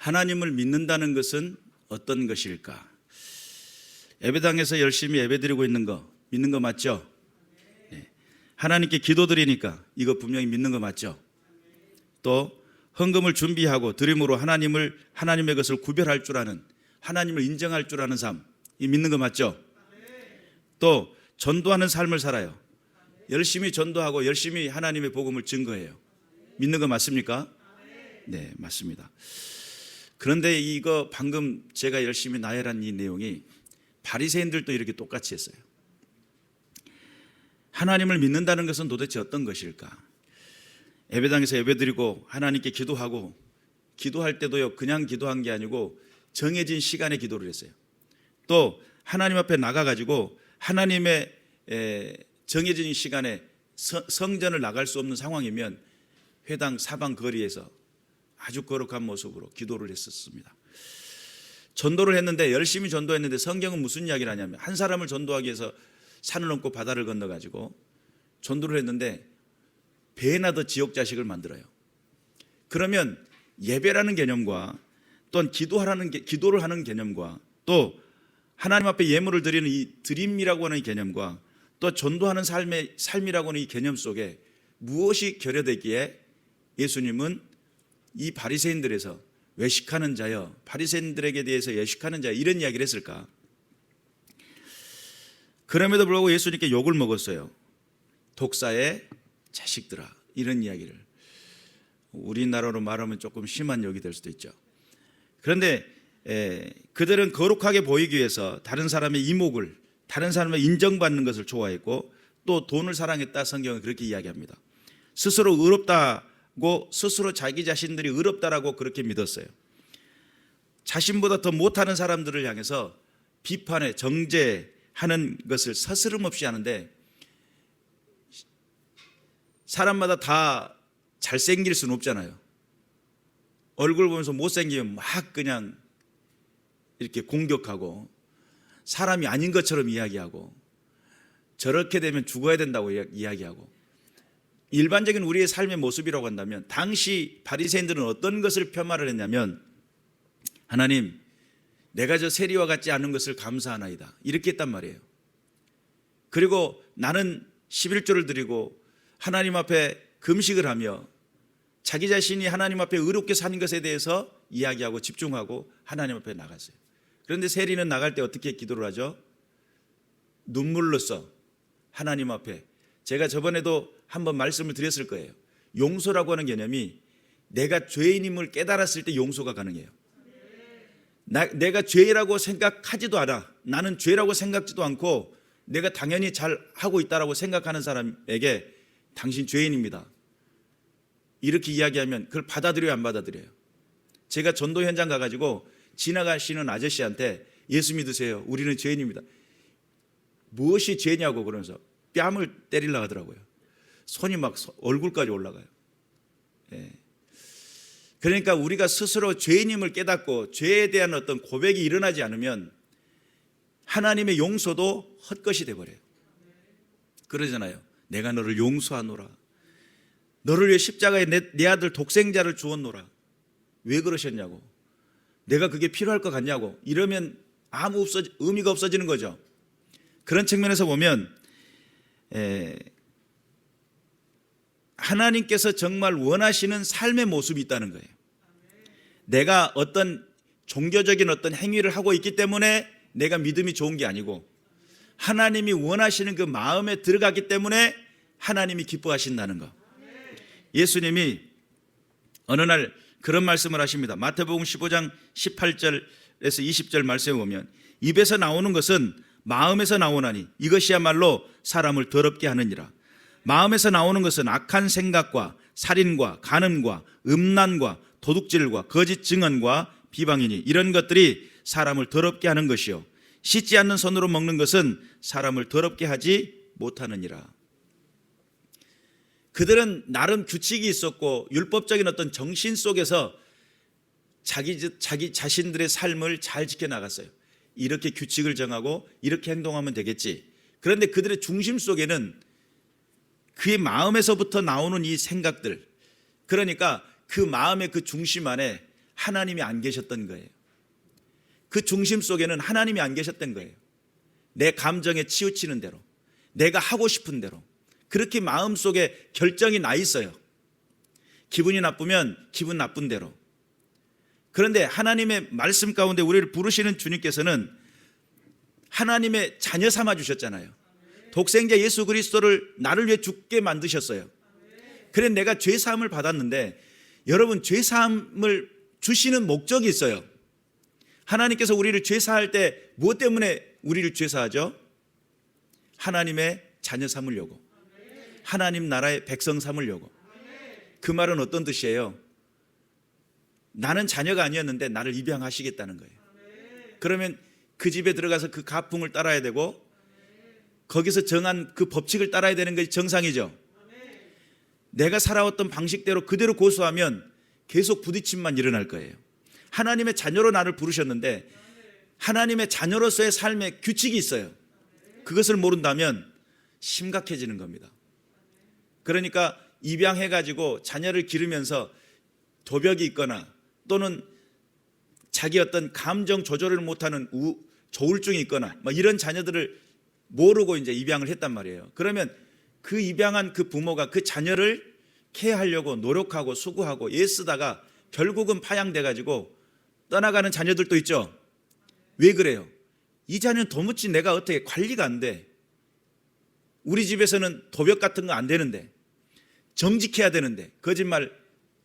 하나님을 믿는다는 것은 어떤 것일까? 예배당에서 열심히 예배드리고 있는 거 믿는 거 맞죠? 네. 하나님께 기도드리니까 이거 분명히 믿는 거 맞죠? 또 헌금을 준비하고 드림으로 하나님의 것을 구별할 줄 아는, 하나님을 인정할 줄 아는 삶, 이 믿는 거 맞죠? 또 전도하는 삶을 살아요. 열심히 전도하고 열심히 하나님의 복음을 증거해요. 믿는 거 맞습니까? 네, 맞습니다. 그런데 이거 방금 제가 열심히 나열한 이 내용이 바리새인들도 이렇게 똑같이 했어요. 하나님을 믿는다는 것은 도대체 어떤 것일까? 예배당에서 예배드리고 하나님께 기도하고, 기도할 때도요 그냥 기도한 게 아니고 정해진 시간에 기도를 했어요. 또 하나님 앞에 나가가지고 하나님의 정해진 시간에 성전을 나갈 수 없는 상황이면 회당 사방 거리에서 아주 거룩한 모습으로 기도를 했었습니다. 전도를 했는데, 열심히 전도했는데 성경은 무슨 이야기를 하냐면, 한 사람을 전도하기 위해서 산을 넘고 바다를 건너가지고 전도를 했는데 배나 더 지옥 자식을 만들어요. 그러면 예배라는 개념과 또한 기도를 하는 개념과 또 하나님 앞에 예물을 드리는 이 드림이라고 하는 이 개념과 또 전도하는 삶이라고 하는 이 개념 속에 무엇이 결여되기에 예수님은 이 바리새인들에서 외식하는 자여, 바리새인들에게 대해서 외식하는 자여, 이런 이야기를 했을까? 그럼에도 불구하고 예수님께 욕을 먹었어요. 독사의 자식들아, 이런 이야기를. 우리나라로 말하면 조금 심한 욕이 될 수도 있죠. 그런데 그들은 거룩하게 보이기 위해서 다른 사람의 이목을, 다른 사람의 인정받는 것을 좋아했고 또 돈을 사랑했다, 성경은 그렇게 이야기합니다. 스스로 의롭다고, 스스로 자기 자신들이 의롭다라고 그렇게 믿었어요. 자신보다 더 못하는 사람들을 향해서 비판에 정죄하는 것을 서스름없이 하는데, 사람마다 다 잘생길 수는 없잖아요. 얼굴 보면서 못생기면 막 그냥 이렇게 공격하고 사람이 아닌 것처럼 이야기하고, 저렇게 되면 죽어야 된다고 이야기하고, 일반적인 우리의 삶의 모습이라고 한다면 당시 바리새인들은 어떤 것을 폄하를 했냐면, 하나님, 내가 저 세리와 같지 않은 것을 감사하나이다, 이렇게 했단 말이에요. 그리고 나는 11조를 드리고 하나님 앞에 금식을 하며 자기 자신이 하나님 앞에 의롭게 사는 것에 대해서 이야기하고 집중하고 하나님 앞에 나갔어요. 그런데 세리는 나갈 때 어떻게 기도를 하죠? 눈물로써 하나님 앞에, 제가 저번에도 한번 말씀을 드렸을 거예요. 용서라고 하는 개념이 내가 죄인임을 깨달았을 때 용서가 가능해요. 내가 죄라고 생각하지도 않아, 나는 죄라고 생각지도 않고 내가 당연히 잘 하고 있다라고 생각하는 사람에게 당신 죄인입니다, 이렇게 이야기하면 그걸 받아들여요, 안 받아들여요? 제가 전도 현장 가가지고 지나가시는 아저씨한테 예수 믿으세요, 우리는 죄인입니다, 무엇이 죄냐고 그러면서 뺨을 때리려고 하더라고요. 손이 막 얼굴까지 올라가요. 예. 그러니까 우리가 스스로 죄인임을 깨닫고 죄에 대한 어떤 고백이 일어나지 않으면 하나님의 용서도 헛것이 돼버려요. 그러잖아요. 내가 너를 용서하노라, 너를 위해 십자가에 내 아들 독생자를 주었노라, 왜 그러셨냐고, 내가 그게 필요할 것 같냐고, 이러면 아무 의미가 없어지는 거죠. 그런 측면에서 보면 하나님께서 정말 원하시는 삶의 모습이 있다는 거예요. 내가 어떤 종교적인 어떤 행위를 하고 있기 때문에 내가 믿음이 좋은 게 아니고, 하나님이 원하시는 그 마음에 들어갔기 때문에 하나님이 기뻐하신다는 거. 예수님이 어느 날 그런 말씀을 하십니다. 마태복음 15장 18절에서 20절 말씀에 보면, 입에서 나오는 것은 마음에서 나오나니 이것이야말로 사람을 더럽게 하느니라. 마음에서 나오는 것은 악한 생각과 살인과 간음과 음란과 도둑질과 거짓 증언과 비방이니 이런 것들이 사람을 더럽게 하는 것이요, 씻지 않는 손으로 먹는 것은 사람을 더럽게 하지 못하느니라. 그들은 나름 규칙이 있었고 율법적인 어떤 정신 속에서 자기 자신들의 삶을 잘 지켜나갔어요. 이렇게 규칙을 정하고 이렇게 행동하면 되겠지. 그런데 그들의 중심 속에는 그의 마음에서부터 나오는 이 생각들, 그러니까 그 마음의 그 중심 안에 하나님이 안 계셨던 거예요. 그 중심 속에는 하나님이 안 계셨던 거예요. 내 감정에 치우치는 대로, 내가 하고 싶은 대로 그렇게 마음속에 결정이 나 있어요. 기분이 나쁘면 기분 나쁜 대로. 그런데 하나님의 말씀 가운데 우리를 부르시는 주님께서는 하나님의 자녀 삼아 주셨잖아요. 독생자 예수 그리스도를 나를 위해 죽게 만드셨어요. 그래 내가 죄사함을 받았는데, 여러분 죄사함을 주시는 목적이 있어요. 하나님께서 우리를 죄사할 때 무엇 때문에 우리를 죄사하죠? 하나님의 자녀 삼으려고, 하나님 나라의 백성 삼으려고. 그 말은 어떤 뜻이에요? 나는 자녀가 아니었는데 나를 입양하시겠다는 거예요. 그러면 그 집에 들어가서 그 가풍을 따라야 되고 거기서 정한 그 법칙을 따라야 되는 것이 정상이죠. 내가 살아왔던 방식대로 그대로 고수하면 계속 부딪힘만 일어날 거예요. 하나님의 자녀로 나를 부르셨는데 하나님의 자녀로서의 삶에 규칙이 있어요. 그것을 모른다면 심각해지는 겁니다. 그러니까 입양해가지고 자녀를 기르면서 도벽이 있거나 또는 자기 어떤 감정 조절을 못하는 조울증이 있거나 이런 자녀들을 모르고 이제 입양을 했단 말이에요. 그러면 그 입양한 그 부모가 그 자녀를 케어하려고 노력하고 수고하고 애쓰다가 결국은 파양돼가지고 떠나가는 자녀들도 있죠. 왜 그래요? 이 자녀는 도무지 내가 어떻게 관리가 안 돼. 우리 집에서는 도벽 같은 거 안 되는데, 정직해야 되는데 거짓말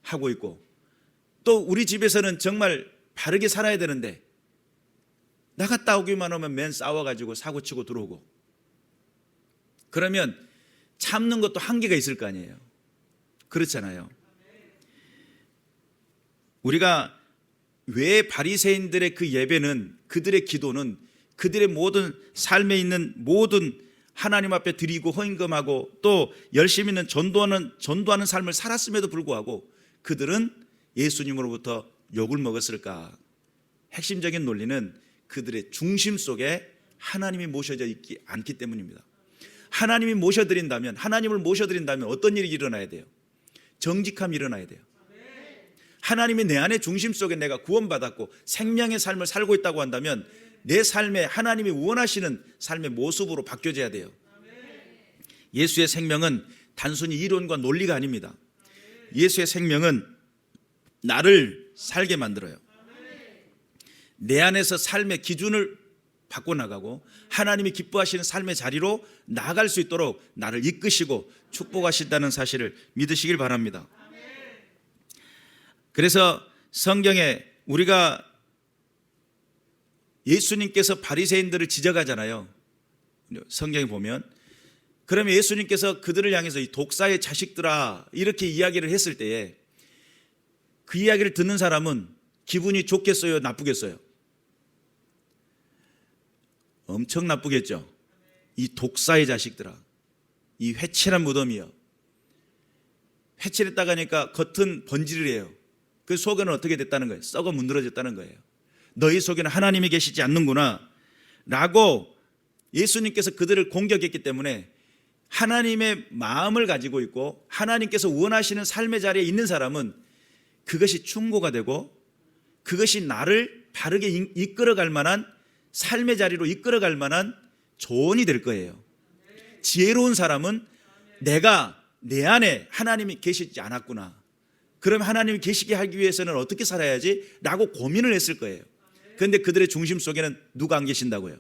하고 있고, 또 우리 집에서는 정말 바르게 살아야 되는데 나갔다 오기만 하면 맨 싸워가지고 사고치고 들어오고. 그러면 참는 것도 한계가 있을 거 아니에요. 그렇잖아요. 우리가 왜 바리새인들의 그 예배는, 그들의 기도는, 그들의 모든 삶에 있는 모든 하나님 앞에 드리고 헌금하고 또 열심히 있는 전도하는 삶을 살았음에도 불구하고 그들은 예수님으로부터 욕을 먹었을까? 핵심적인 논리는 그들의 중심 속에 하나님이 모셔져 있지 않기 때문입니다. 하나님을 모셔드린다면 어떤 일이 일어나야 돼요? 정직함이 일어나야 돼요. 하나님이 내 안의 중심 속에 내가 구원받았고 생명의 삶을 살고 있다고 한다면 내 삶에 하나님이 원하시는 삶의 모습으로 바뀌어져야 돼요. 예수의 생명은 단순히 이론과 논리가 아닙니다. 예수의 생명은 나를 살게 만들어요. 내 안에서 삶의 기준을 바꿔나가고 하나님이 기뻐하시는 삶의 자리로 나아갈 수 있도록 나를 이끄시고 축복하신다는 사실을 믿으시길 바랍니다. 그래서 성경에 우리가 예수님께서 바리새인들을 지적하잖아요. 성경에 보면. 그러면 예수님께서 그들을 향해서 이 독사의 자식들아 이렇게 이야기를 했을 때에 그 이야기를 듣는 사람은 기분이 좋겠어요? 나쁘겠어요? 엄청 나쁘겠죠. 이 독사의 자식들아, 이 회칠한 무덤이여. 회칠했다가 하니까 겉은 번지르해요. 그 속에는 어떻게 됐다는 거예요? 썩어 문드러졌다는 거예요. 너희 속에는 하나님이 계시지 않는구나 라고 예수님께서 그들을 공격했기 때문에 하나님의 마음을 가지고 있고 하나님께서 원하시는 삶의 자리에 있는 사람은 그것이 충고가 되고 그것이 나를 바르게 이끌어갈 만한 삶의 자리로 이끌어갈 만한 조언이 될 거예요. 지혜로운 사람은 내가 내 안에 하나님이 계시지 않았구나, 그럼 하나님이 계시게 하기 위해서는 어떻게 살아야지? 라고 고민을 했을 거예요. 그런데 그들의 중심 속에는 누가 안 계신다고요?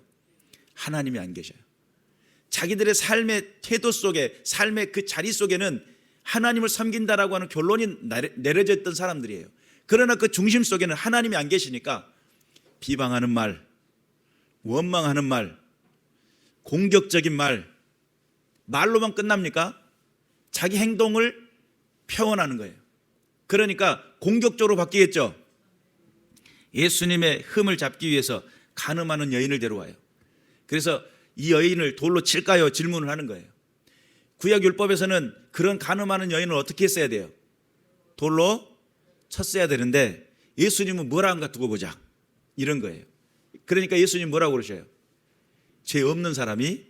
하나님이 안 계셔요. 자기들의 삶의 태도 속에, 삶의 그 자리 속에는 하나님을 섬긴다라고 하는 결론이 내려져 있던 사람들이에요. 그러나 그 중심 속에는 하나님이 안 계시니까 비방하는 말, 원망하는 말, 공격적인 말로만 끝납니까? 자기 행동을 표현하는 거예요. 그러니까 공격적으로 바뀌겠죠. 예수님의 흠을 잡기 위해서 간음하는 여인을 데려와요. 그래서 이 여인을 돌로 칠까요? 질문을 하는 거예요. 구약율법에서는 그런 간음하는 여인을 어떻게 했어야 돼요? 돌로 쳤어야 되는데 예수님은 뭐라 한가 두고 보자, 이런 거예요. 그러니까 예수님 뭐라고 그러셔요? 죄 없는 사람이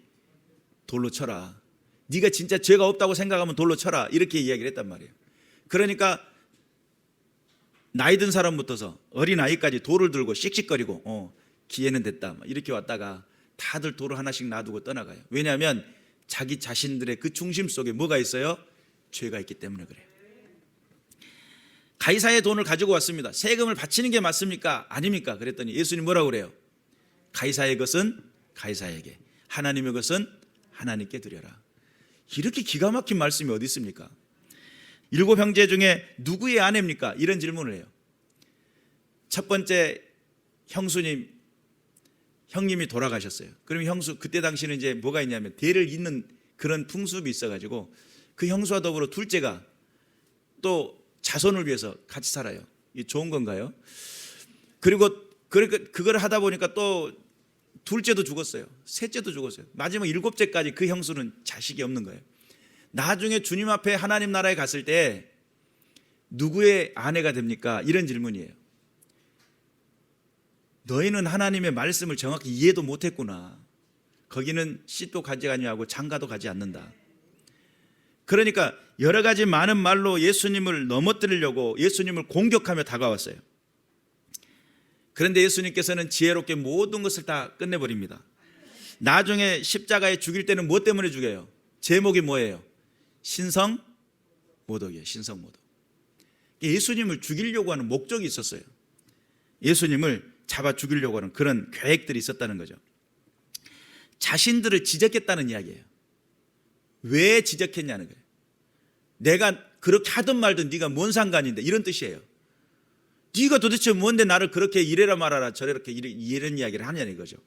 돌로 쳐라. 네가 진짜 죄가 없다고 생각하면 돌로 쳐라, 이렇게 이야기를 했단 말이에요. 그러니까 나이 든 사람부터서 어린 아이까지 돌을 들고 씩씩거리고 기회는 됐다 이렇게 왔다가 다들 돌을 하나씩 놔두고 떠나가요. 왜냐하면 자기 자신들의 그 중심 속에 뭐가 있어요? 죄가 있기 때문에 그래요. 가이사의 돈을 가지고 왔습니다. 세금을 바치는 게 맞습니까? 아닙니까? 그랬더니 예수님 뭐라고 그래요? 가이사의 것은 가이사에게, 하나님의 것은 하나님께 드려라. 이렇게 기가 막힌 말씀이 어디 있습니까? 7 형제 중에 누구의 아내입니까? 이런 질문을 해요. 첫 번째 형님이 돌아가셨어요. 그럼 형수, 그때 당시는 이제 뭐가 있냐면 대를 잇는 그런 풍습이 있어가지고 그 형수와 더불어 둘째가 또 자손을 위해서 같이 살아요. 이 좋은 건가요? 그리고 그걸 하다 보니까 또 둘째도 죽었어요. 셋째도 죽었어요. 마지막 7째까지 그 형수는 자식이 없는 거예요. 나중에 주님 앞에 하나님 나라에 갔을 때 누구의 아내가 됩니까? 이런 질문이에요. 너희는 하나님의 말씀을 정확히 이해도 못했구나. 거기는 씨도 가지 아니하고 장가도 가지 않는다. 그러니까 여러 가지 많은 말로 예수님을 넘어뜨리려고 예수님을 공격하며 다가왔어요. 그런데 예수님께서는 지혜롭게 모든 것을 다 끝내버립니다. 나중에 십자가에 죽일 때는 뭐 때문에 죽여요? 제목이 뭐예요? 신성모독이에요. 신성모독. 예수님을 죽이려고 하는 목적이 있었어요. 예수님을 잡아 죽이려고 하는 그런 계획들이 있었다는 거죠. 자신들을 지적했다는 이야기예요. 왜 지적했냐는 거예요. 내가 그렇게 하든 말든 네가 뭔 상관인데, 이런 뜻이에요. 네가 도대체 뭔데 나를 그렇게 이래라 말아라 저래라 이런 이야기를 하냐는 거죠.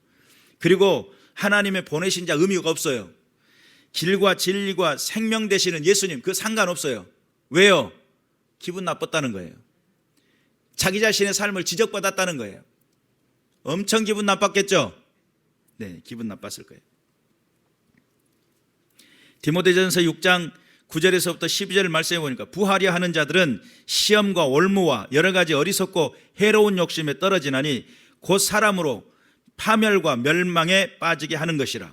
그리고 하나님의 보내신 자 의미가 없어요. 길과 진리와 생명 되시는 예수님, 그 상관없어요. 왜요? 기분 나빴다는 거예요. 자기 자신의 삶을 지적받았다는 거예요. 엄청 기분 나빴겠죠? 네, 기분 나빴을 거예요. 디모데전서 6장 9절에서부터 12절 말씀해 보니까 부하려 하는 자들은 시험과 올무와 여러 가지 어리석고 해로운 욕심에 떨어지나니 곧 사람으로 파멸과 멸망에 빠지게 하는 것이라.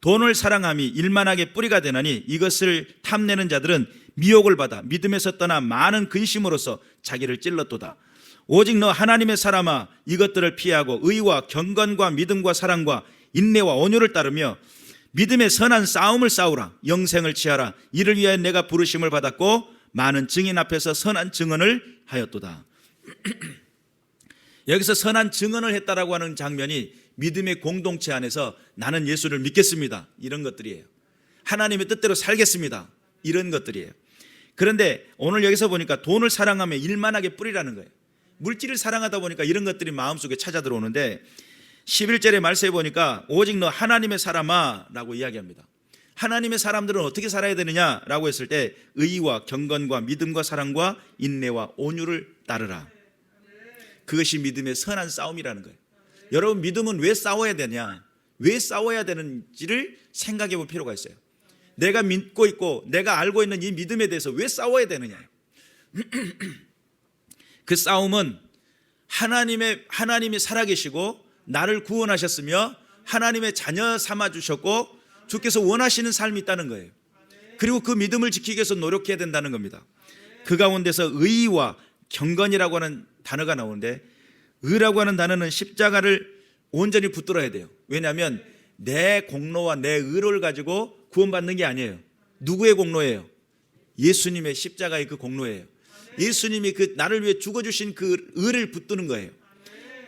돈을 사랑함이 일만하게 뿌리가 되나니 이것을 탐내는 자들은 미혹을 받아 믿음에서 떠나 많은 근심으로써 자기를 찔렀도다. 오직 너 하나님의 사람아, 이것들을 피하고 의와 경건과 믿음과 사랑과 인내와 온유를 따르며 믿음의 선한 싸움을 싸우라. 영생을 취하라. 이를 위하여 내가 부르심을 받았고 많은 증인 앞에서 선한 증언을 하였도다. 여기서 선한 증언을 했다라고 하는 장면이 믿음의 공동체 안에서 나는 예수를 믿겠습니다, 이런 것들이에요. 하나님의 뜻대로 살겠습니다, 이런 것들이에요. 그런데 오늘 여기서 보니까 돈을 사랑하며 일만하게 뿌리라는 거예요. 물질을 사랑하다 보니까 이런 것들이 마음속에 찾아 들어오는데 11절에 말씀해 보니까 오직 너 하나님의 사람아 라고 이야기합니다. 하나님의 사람들은 어떻게 살아야 되느냐라고 했을 때 의와 경건과 믿음과 사랑과 인내와 온유를 따르라. 그것이 믿음의 선한 싸움이라는 거예요. 여러분, 믿음은 왜 싸워야 되냐, 왜 싸워야 되는지를 생각해 볼 필요가 있어요. 내가 믿고 있고 내가 알고 있는 이 믿음에 대해서 왜 싸워야 되느냐. 그 싸움은 하나님이 살아계시고 나를 구원하셨으며 하나님의 자녀 삼아주셨고 주께서 원하시는 삶이 있다는 거예요. 그리고 그 믿음을 지키기 위해서 노력해야 된다는 겁니다. 그 가운데서 의와 경건이라고 하는 단어가 나오는데, 의라고 하는 단어는 십자가를 온전히 붙들어야 돼요. 왜냐하면 내 공로와 내 의를 가지고 구원받는 게 아니에요. 누구의 공로예요? 예수님의 십자가의 그 공로예요. 예수님이 그 나를 위해 죽어주신 그 의를 붙드는 거예요.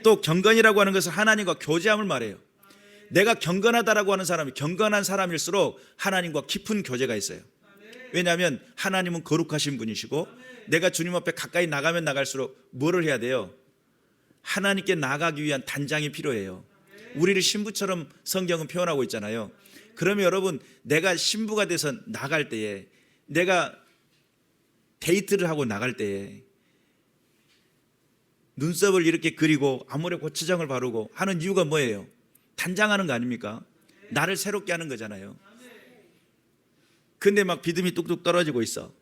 또 경건이라고 하는 것은 하나님과 교제함을 말해요. 내가 경건하다라고 하는 사람이 경건한 사람일수록 하나님과 깊은 교제가 있어요. 왜냐하면 하나님은 거룩하신 분이시고 내가 주님 앞에 가까이 나가면 나갈수록 뭐를 해야 돼요? 하나님께 나가기 위한 단장이 필요해요. 우리를 신부처럼 성경은 표현하고 있잖아요. 그러면 여러분, 내가 신부가 돼서 나갈 때에, 내가 데이트를 하고 나갈 때에 눈썹을 이렇게 그리고 아모레 고추장을 바르고 하는 이유가 뭐예요? 단장하는 거 아닙니까? 나를 새롭게 하는 거잖아요. 근데 막 비듬이 뚝뚝 떨어지고 있어.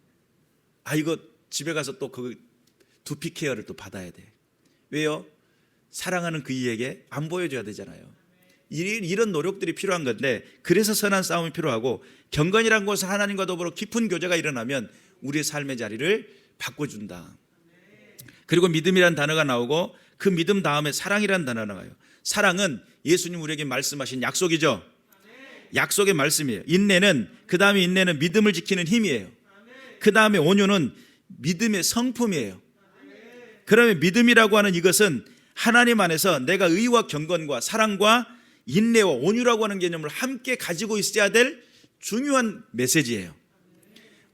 아, 이거 집에 가서 또 그 두피 케어를 또 받아야 돼. 왜요? 사랑하는 그이에게 안 보여줘야 되잖아요. 이런 노력들이 필요한 건데, 그래서 선한 싸움이 필요하고, 경건이란 것은 하나님과 더불어 깊은 교제가 일어나면 우리의 삶의 자리를 바꿔준다. 그리고 믿음이라는 단어가 나오고 그 믿음 다음에 사랑이라는 단어가 나와요. 사랑은 예수님 우리에게 말씀하신 약속이죠. 약속의 말씀이에요. 인내는, 그 다음에 인내는 믿음을 지키는 힘이에요. 그 다음에 온유는 믿음의 성품이에요. 그러면 믿음이라고 하는 이것은 하나님 안에서 내가 의와 경건과 사랑과 인내와 온유라고 하는 개념을 함께 가지고 있어야 될 중요한 메시지예요.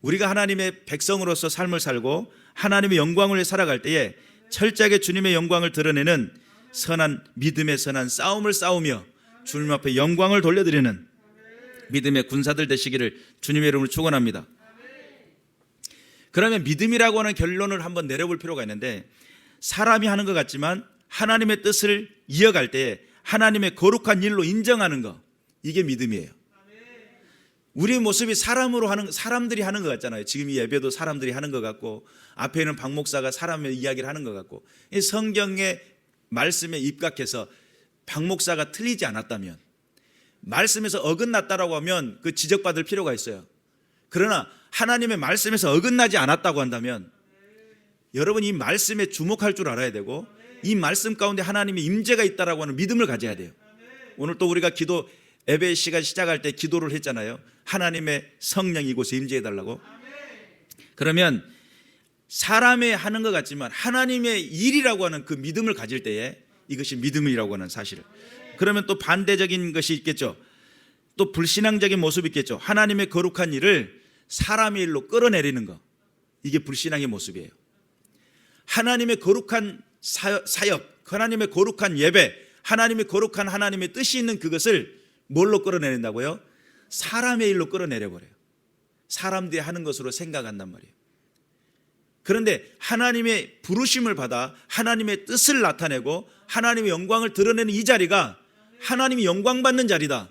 우리가 하나님의 백성으로서 삶을 살고 하나님의 영광을 위해 살아갈 때에 철저하게 주님의 영광을 드러내는 선한 믿음의 선한 싸움을 싸우며 주님 앞에 영광을 돌려드리는 믿음의 군사들 되시기를 주님의 이름으로 축원합니다. 그러면 믿음이라고 하는 결론을 한번 내려볼 필요가 있는데, 사람이 하는 것 같지만 하나님의 뜻을 이어갈 때 하나님의 거룩한 일로 인정하는 것, 이게 믿음이에요. 우리의 모습이 사람들이 하는 것 같잖아요. 지금 이 예배도 사람들이 하는 것 같고, 앞에 있는 박 목사가 사람의 이야기를 하는 것 같고, 이 성경의 말씀에 입각해서 박 목사가 틀리지 않았다면, 말씀에서 어긋났다라고 하면 그 지적받을 필요가 있어요. 그러나 하나님의 말씀에서 어긋나지 않았다고 한다면 여러분 이 말씀에 주목할 줄 알아야 되고, 이 말씀 가운데 하나님의 임재가 있다라고 하는 믿음을 가져야 돼요. 오늘 또 우리가 기도 예배 시간 시작할 때 기도를 했잖아요. 하나님의 성령이 이곳에 임재해 달라고. 그러면 사람의 하는 것 같지만 하나님의 일이라고 하는 그 믿음을 가질 때에 이것이 믿음이라고 하는 사실을. 그러면 또 반대적인 것이 있겠죠. 또 불신앙적인 모습이 있겠죠. 하나님의 거룩한 일을 사람의 일로 끌어내리는 것, 이게 불신앙의 모습이에요. 하나님의 거룩한 사역, 하나님의 거룩한 예배, 하나님의 거룩한 하나님의 뜻이 있는 그것을 뭘로 끌어내린다고요? 사람의 일로 끌어내려버려요. 사람들이 하는 것으로 생각한단 말이에요. 그런데 하나님의 부르심을 받아 하나님의 뜻을 나타내고 하나님의 영광을 드러내는 이 자리가 하나님이 영광 받는 자리다,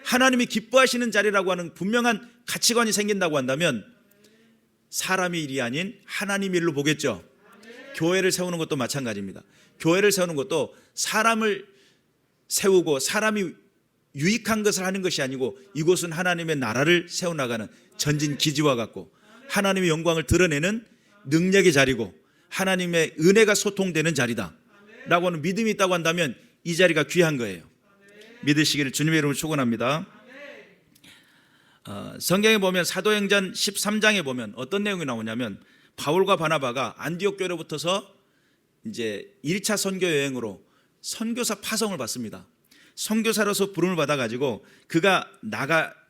하나님이 기뻐하시는 자리라고 하는 분명한 가치관이 생긴다고 한다면 사람의 일이 아닌 하나님의 일로 보겠죠. 교회를 세우는 것도 마찬가지입니다. 교회를 세우는 것도 사람을 세우고 사람이 유익한 것을 하는 것이 아니고, 이곳은 하나님의 나라를 세워나가는 전진 기지와 같고 하나님의 영광을 드러내는 능력의 자리고 하나님의 은혜가 소통되는 자리다 라고 하는 믿음이 있다고 한다면 이 자리가 귀한 거예요. 믿으시기를 주님의 이름으로 축원합니다. 성경에 보면 사도행전 13장에 보면 어떤 내용이 나오냐면, 바울과 바나바가 안디옥 교회로부터서 이제 1차 선교 여행으로 선교사 파송을 받습니다. 선교사로서 부름을 받아가지고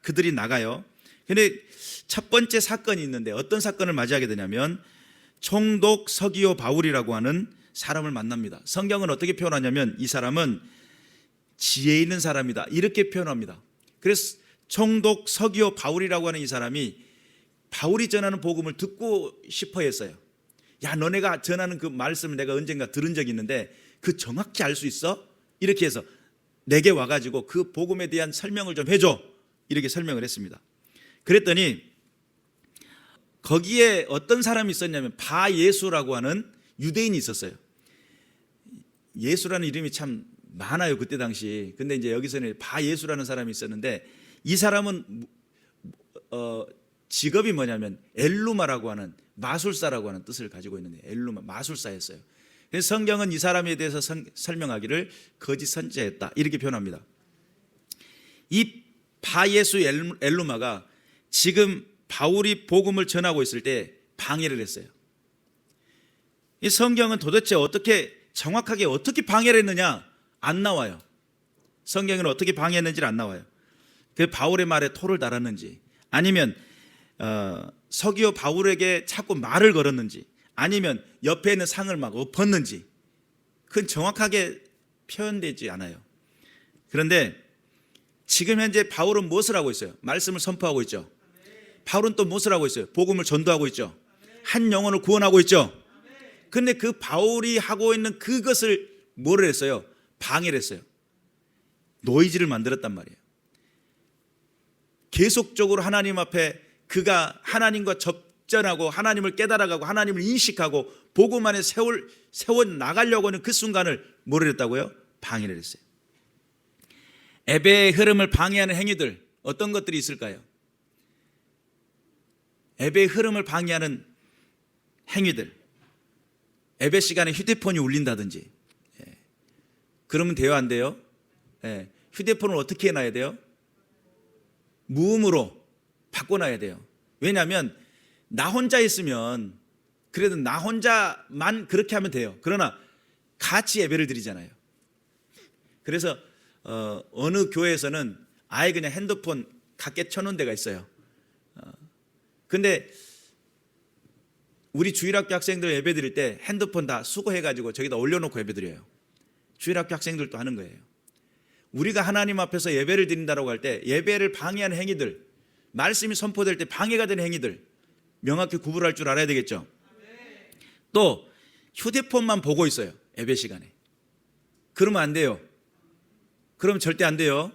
그들이 나가요. 근데 첫 번째 사건이 있는데 어떤 사건을 맞이하게 되냐면 총독 서기오 바울이라고 하는 사람을 만납니다. 성경은 어떻게 표현하냐면 이 사람은 지혜 있는 사람이다, 이렇게 표현합니다. 그래서 총독 서기오 바울이라고 하는 이 사람이 바울이 전하는 복음을 듣고 싶어 했어요. 야, 너네가 전하는 그 말씀을 내가 언젠가 들은 적이 있는데 그 정확히 알 수 있어? 이렇게 해서 내게 와가지고 그 복음에 대한 설명을 좀 해줘, 이렇게 설명을 했습니다. 그랬더니 거기에 어떤 사람이 있었냐면 바예수라고 하는 유대인이 있었어요. 예수라는 이름이 참 많아요 그때 당시. 근데 이제 여기서는 바예수라는 사람이 있었는데, 이 사람은 직업이 뭐냐면 엘루마라고 하는, 마술사라고 하는 뜻을 가지고 있는데 엘루마, 마술사였어요. 그래서 성경은 이 사람에 대해서 설명하기를 거짓 선지자였다, 이렇게 표현합니다. 이 바예수 엘루마가 지금 바울이 복음을 전하고 있을 때 방해를 했어요. 이 성경은 도대체 정확하게 어떻게 방해를 했느냐 안 나와요. 성경은 어떻게 방해했는지 안 나와요. 그 바울의 말에 토를 달았는지, 아니면 서기오 바울에게 자꾸 말을 걸었는지, 아니면 옆에 있는 상을 막 엎었는지, 그건 정확하게 표현되지 않아요. 그런데 지금 현재 바울은 무엇을 하고 있어요? 말씀을 선포하고 있죠. 바울은 또 무엇을 하고 있어요? 복음을 전도하고 있죠. 한 영혼을 구원하고 있죠. 그런데 그 바울이 하고 있는 그것을 뭐를 했어요? 방해를 했어요. 노이즈를 만들었단 말이에요. 계속적으로 하나님 앞에 그가 하나님과 접전하고 하나님을 깨달아가고 하나님을 인식하고 복음 안에 세워 나가려고 하는 그 순간을 뭐를 했다고요? 방해를 했어요. 예배의 흐름을 방해하는 행위들, 어떤 것들이 있을까요? 예배의 흐름을 방해하는 행위들, 예배 시간에 휴대폰이 울린다든지, 그러면 돼요, 안 돼요? 휴대폰을 어떻게 해놔야 돼요? 무음으로 바꿔놔야 돼요. 왜냐하면 나 혼자 있으면 그래도 나 혼자만 그렇게 하면 돼요. 그러나 같이 예배를 드리잖아요. 그래서 어느 교회에서는 아예 그냥 핸드폰 갖게 쳐놓은 데가 있어요. 근데 우리 주일학교 학생들 예배 드릴 때 핸드폰 다 수거해가지고 저기다 올려놓고 예배 드려요. 주일학교 학생들도 하는 거예요. 우리가 하나님 앞에서 예배를 드린다고 할 때 예배를 방해하는 행위들, 말씀이 선포될 때 방해가 되는 행위들 명확히 구분할 줄 알아야 되겠죠. 또 휴대폰만 보고 있어요, 예배 시간에. 그러면 안 돼요. 그러면 절대 안 돼요.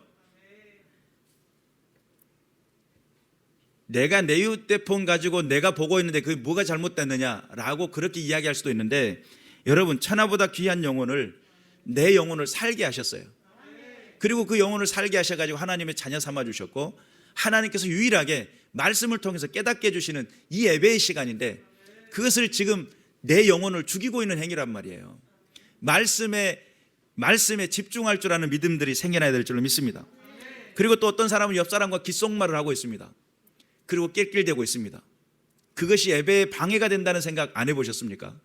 내가 내 휴대폰 가지고 내가 보고 있는데 그게 뭐가 잘못됐느냐라고 그렇게 이야기할 수도 있는데, 여러분, 천하보다 귀한 영혼을, 내 영혼을 살게 하셨어요. 그리고 그 영혼을 살게 하셔가지고 하나님의 자녀 삼아주셨고, 하나님께서 유일하게 말씀을 통해서 깨닫게 해주시는 이 예배의 시간인데, 그것을 지금 내 영혼을 죽이고 있는 행위란 말이에요. 말씀에 집중할 줄 아는 믿음들이 생겨나야 될 줄로 믿습니다. 그리고 또 어떤 사람은 옆 사람과 귓속말을 하고 있습니다. 그리고 낄낄대고 있습니다. 그것이 예배에 방해가 된다는 생각 안 해보셨습니까?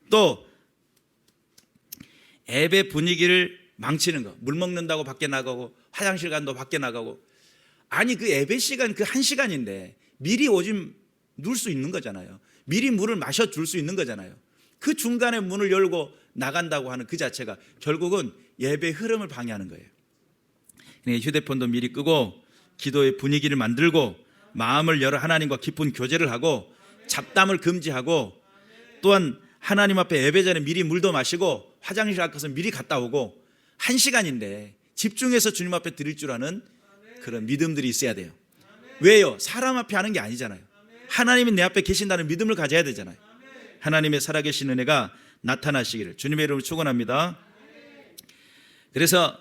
또 예배 분위기를 망치는 거, 물 먹는다고 밖에 나가고 화장실 간다고 밖에 나가고, 아니 그 예배 시간 그 1시간인데 미리 오줌 누울 수 있는 거잖아요. 미리 물을 마셔줄 수 있는 거잖아요. 그 중간에 문을 열고 나간다고 하는 그 자체가 결국은 예배 흐름을 방해하는 거예요. 휴대폰도 미리 끄고 기도의 분위기를 만들고 마음을 열어 하나님과 깊은 교제를 하고 잡담을 금지하고, 또한 하나님 앞에 예배 전에 미리 물도 마시고 화장실 가서 미리 갔다 오고, 1시간인데 집중해서 주님 앞에 드릴 줄 아는 그런 믿음들이 있어야 돼요. 왜요? 사람 앞에 하는 게 아니잖아요. 하나님이 내 앞에 계신다는 믿음을 가져야 되잖아요. 하나님의 살아계신 은혜가 나타나시기를 주님의 이름으로 축원합니다. 그래서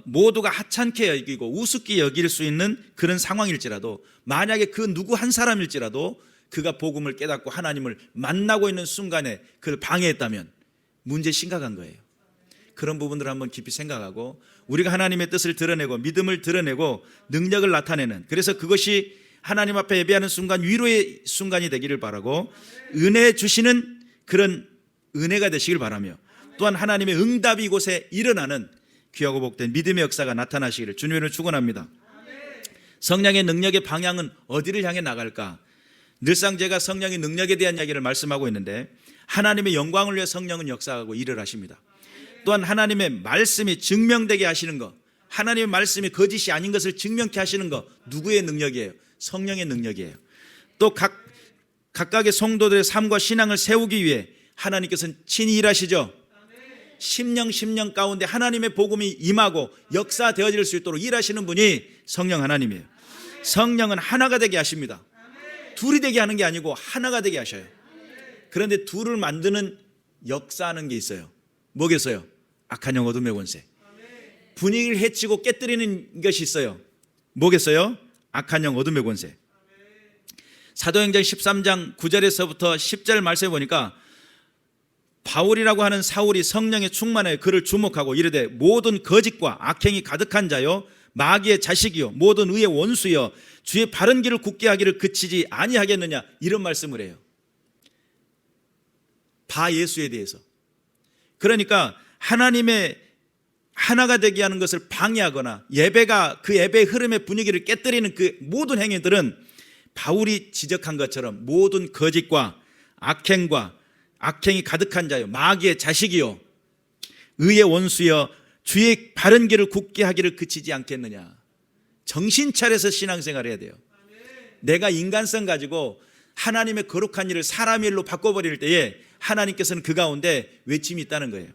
모두가 하찮게 여기고 우습게 여길 수 있는 그런 상황일지라도, 만약에 그 누구 한 사람일지라도 그가 복음을 깨닫고 하나님을 만나고 있는 순간에 그를 방해했다면 문제 심각한 거예요. 그런 부분들을 한번 깊이 생각하고, 우리가 하나님의 뜻을 드러내고 믿음을 드러내고 능력을 나타내는, 그래서 그것이 하나님 앞에 예배하는 순간 위로의 순간이 되기를 바라고, 은혜 주시는 그런 은혜가 되시길 바라며, 또한 하나님의 응답이 이곳에 일어나는 귀하고 복된 믿음의 역사가 나타나시기를 주님으로 축원합니다. 성령의 능력의 방향은 어디를 향해 나갈까? 늘상 제가 성령의 능력에 대한 이야기를 말씀하고 있는데, 하나님의 영광을 위해 성령은 역사하고 일을 하십니다. 또한 하나님의 말씀이 증명되게 하시는 것, 하나님의 말씀이 거짓이 아닌 것을 증명케 하시는 것, 누구의 능력이에요? 성령의 능력이에요. 또 각각의 성도들의 삶과 신앙을 세우기 위해 하나님께서는 친히 일하시죠. 심령 가운데 하나님의 복음이 임하고 역사되어질 수 있도록 일하시는 분이 성령 하나님이에요. 성령은 하나가 되게 하십니다. 둘이 되게 하는 게 아니고 하나가 되게 하셔요. 그런데 둘을 만드는 역사하는 게 있어요. 뭐겠어요? 악한 영 어둠의 권세. 분위기를 해치고 깨뜨리는 것이 있어요. 뭐겠어요? 악한 영 어둠의 권세. 사도행전 13장 9절에서부터 10절 말씀해 보니까, 바울이라고 하는 사울이 성령에 충만하여 그를 주목하고 이르되, 모든 거짓과 악행이 가득한 자요 마귀의 자식이요 모든 의의 원수여 주의 바른 길을 굳게 하기를 그치지 아니하겠느냐, 이런 말씀을 해요. 바 예수에 대해서. 그러니까 하나님의 하나가 되게 하는 것을 방해하거나 예배가 그 예배의 흐름의 분위기를 깨뜨리는 그 모든 행위들은 바울이 지적한 것처럼 모든 거짓과 악행과 악행이 가득한 자요 마귀의 자식이요 의의 원수여 주의 바른 길을 굳게 하기를 그치지 않겠느냐. 정신 차려서 신앙생활을 해야 돼요. 내가 인간성 가지고 하나님의 거룩한 일을 사람의 일로 바꿔버릴 때에 하나님께서는 그 가운데 외침이 있다는 거예요.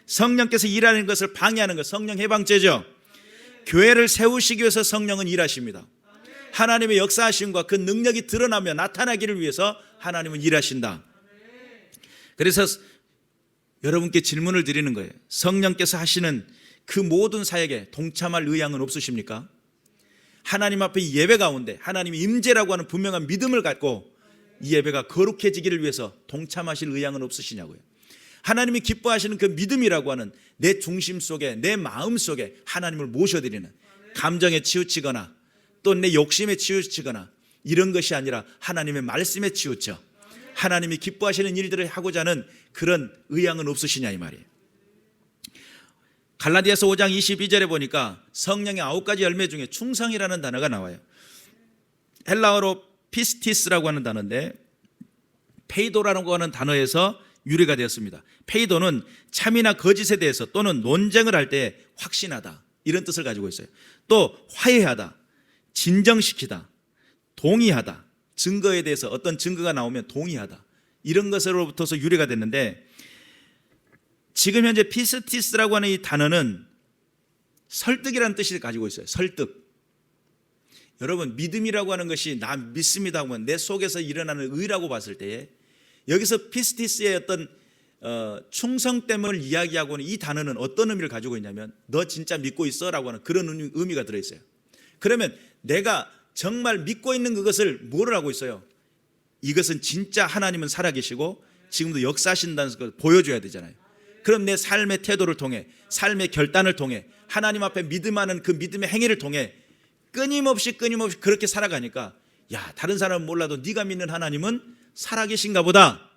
성령께서 일하는 것을 방해하는 것, 성령 해방죄죠. 교회를 세우시기 위해서 성령은 일하십니다. 하나님의 역사하심과 그 능력이 드러나며 나타나기를 위해서 하나님은 일하신다. 그래서 여러분께 질문을 드리는 거예요. 성령께서 하시는 그 모든 사역에 동참할 의향은 없으십니까? 하나님 앞에 예배 가운데 하나님의 임재라고 하는 분명한 믿음을 갖고 이 예배가 거룩해지기를 위해서 동참하실 의향은 없으시냐고요. 하나님이 기뻐하시는 그 믿음이라고 하는 내 중심 속에, 내 마음 속에 하나님을 모셔드리는, 감정에 치우치거나 또 내 욕심에 치우치거나 이런 것이 아니라 하나님의 말씀에 치우쳐 하나님이 기뻐하시는 일들을 하고자 하는 그런 의향은 없으시냐 이 말이에요. 갈라디아서 5장 22절에 보니까 성령의 9가지 열매 중에 충성이라는 단어가 나와요. 헬라어로 피스티스라고 하는 단어인데 페이도라고 하는 단어에서 유래가 되었습니다. 페이도는 참이나 거짓에 대해서 또는 논쟁을 할 때 확신하다, 이런 뜻을 가지고 있어요. 또 화해하다, 진정시키다, 동의하다, 증거에 대해서 어떤 증거가 나오면 동의하다, 이런 것으로부터서 유래가 됐는데, 지금 현재 피스티스라고 하는 이 단어는 설득이라는 뜻을 가지고 있어요. 설득. 여러분, 믿음이라고 하는 것이 나 믿습니다 하면 내 속에서 일어나는 의라고 봤을 때에, 여기서 피스티스의 어떤 충성됨을 이야기하고는 이 단어는 어떤 의미를 가지고 있냐면 너 진짜 믿고 있어? 라고 하는 그런 의미가 들어있어요. 그러면 내가 정말 믿고 있는 그것을 뭐를 하고 있어요? 이것은 진짜 하나님은 살아계시고 지금도 역사하신다는 걸 보여줘야 되잖아요. 그럼 내 삶의 태도를 통해, 삶의 결단을 통해, 하나님 앞에 믿음하는 그 믿음의 행위를 통해 끊임없이 그렇게 살아가니까, 야, 다른 사람은 몰라도 네가 믿는 하나님은 살아계신가 보다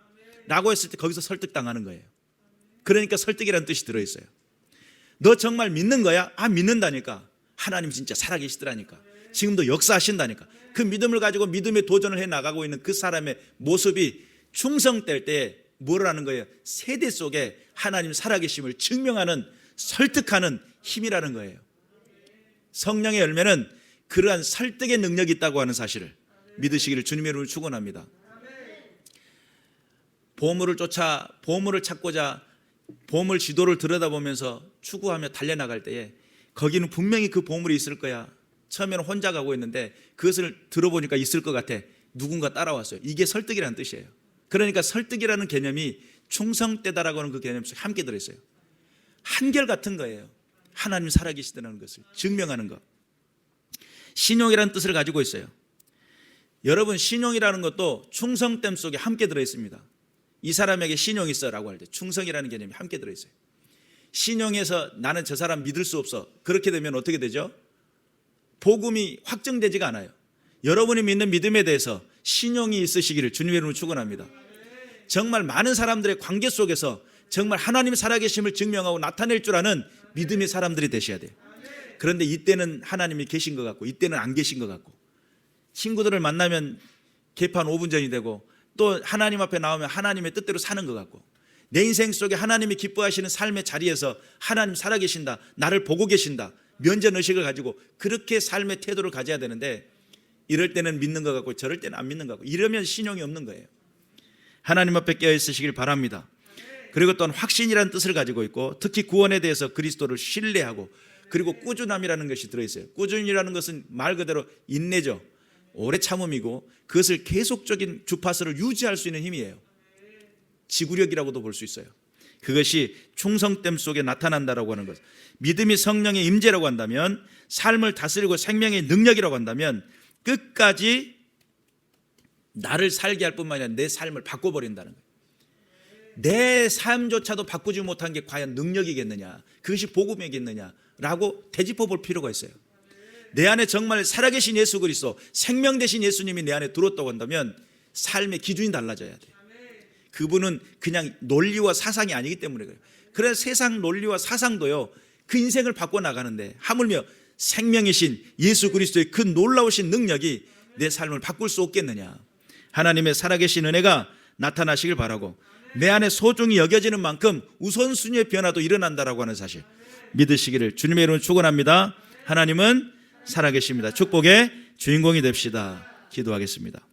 라고 했을 때 거기서 설득당하는 거예요. 그러니까 설득이라는 뜻이 들어있어요. 너 정말 믿는 거야? 아, 믿는다니까. 하나님 진짜 살아계시더라니까. 지금도 역사하신다니까. 그 믿음을 가지고 믿음의 도전을 해 나가고 있는 그 사람의 모습이 충성될 때 뭐를 하는 거예요? 세대 속에 하나님 살아계심을 증명하는, 설득하는 힘이라는 거예요. 성령의 열매는 그러한 설득의 능력이 있다고 하는 사실을 믿으시기를 주님의 이름으로 축원합니다. 보물을 찾고자 보물 지도를 들여다보면서 추구하며 달려나갈 때에 거기는 분명히 그 보물이 있을 거야. 처음에는 혼자 가고 있는데 그것을 들어보니까 있을 것 같아. 누군가 따라왔어요. 이게 설득이라는 뜻이에요. 그러니까 설득이라는 개념이 충성되다라고 하는 그 개념 속에 함께 들어있어요. 한결같은 거예요. 하나님 살아계시다는 것을 증명하는 것. 신용이라는 뜻을 가지고 있어요. 여러분, 신용이라는 것도 충성됨 속에 함께 들어있습니다. 이 사람에게 신용이 있어라고 할 때 충성이라는 개념이 함께 들어있어요. 신용에서 나는 저 사람 믿을 수 없어, 그렇게 되면 어떻게 되죠? 복음이 확정되지가 않아요. 여러분이 믿는 믿음에 대해서 신용이 있으시기를 주님의 이름으로 축원합니다. 정말 많은 사람들의 관계 속에서 정말 하나님 살아계심을 증명하고 나타낼 줄 아는 믿음의 사람들이 되셔야 돼요. 그런데 이때는 하나님이 계신 것 같고 이때는 안 계신 것 같고, 친구들을 만나면 개판 5분 전이 되고 또 하나님 앞에 나오면 하나님의 뜻대로 사는 것 같고, 내 인생 속에 하나님이 기뻐하시는 삶의 자리에서 하나님 살아계신다, 나를 보고 계신다, 면전의식을 가지고 그렇게 삶의 태도를 가져야 되는데, 이럴 때는 믿는 것 같고 저럴 때는 안 믿는 것 같고, 이러면 신용이 없는 거예요. 하나님 앞에 깨어 있으시길 바랍니다. 그리고 또한 확신이라는 뜻을 가지고 있고, 특히 구원에 대해서 그리스도를 신뢰하고, 그리고 꾸준함이라는 것이 들어있어요. 꾸준이라는 것은 말 그대로 인내죠. 오래 참음이고 그것을 계속적인 주파수를 유지할 수 있는 힘이에요. 지구력이라고도 볼 수 있어요. 그것이 충성됨 속에 나타난다라고 하는 것. 믿음이 성령의 임재라고 한다면, 삶을 다스리고 생명의 능력이라고 한다면 끝까지 나를 살게 할 뿐만 아니라 내 삶을 바꿔버린다는 거예요. 내 삶조차도 바꾸지 못한 게 과연 능력이겠느냐, 그것이 복음이겠느냐라고 되짚어 볼 필요가 있어요. 내 안에 정말 살아계신 예수 그리스도, 생명 되신 예수님이 내 안에 들어왔다고 한다면 삶의 기준이 달라져야 돼요. 그분은 그냥 논리와 사상이 아니기 때문에 그래요. 그래서 세상 논리와 사상도요, 그 인생을 바꿔나가는데 하물며 생명이신 예수 그리스도의 그 놀라우신 능력이 내 삶을 바꿀 수 없겠느냐. 하나님의 살아계신 은혜가 나타나시길 바라고, 내 안에 소중히 여겨지는 만큼 우선순위의 변화도 일어난다라고 하는 사실 믿으시기를 주님의 이름으로 축원합니다. 하나님은 살아계십니다. 축복의 주인공이 됩시다. 기도하겠습니다.